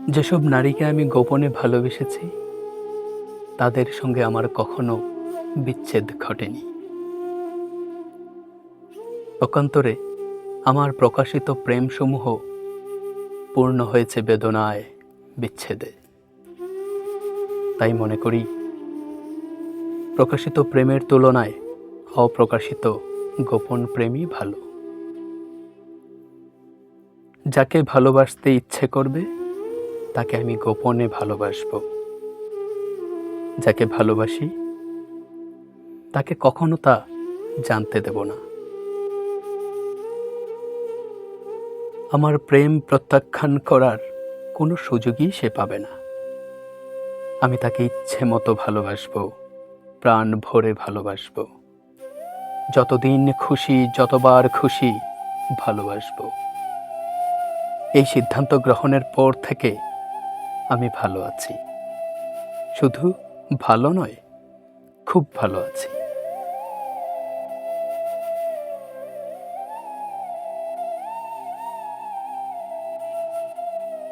যেসব নারীকে আমি গোপনে ভালোবেসেছি তাদের সঙ্গে আমার কখনো বিচ্ছেদ ঘটেনি। পক্ষান্তরে আমার প্রকাশিত প্রেমসমূহ পূর্ণ হয়েছে বেদনায়, বিচ্ছেদে। তাই মনে করি প্রকাশিত প্রেমের তুলনায় অপ্রকাশিত গোপন প্রেমই ভালো। যাকে ভালোবাসতে ইচ্ছে করবে তাকে আমি গোপনে ভালোবাসবো। যাকে ভালোবাসি তাকে কখনো তা জানতে দেব না। আমার প্রেম প্রত্যাখ্যান করার কোনো সুযোগই সে পাবে না। আমি তাকে ইচ্ছে মতো ভালোবাসবো, প্রাণ ভরে ভালোবাসবো। যতদিন খুশি, যতবার খুশি ভালোবাসবো। এই সিদ্ধান্ত গ্রহণের পর থেকে আমি ভালো আছি। শুধু ভালো নয়, খুব ভালো আছি।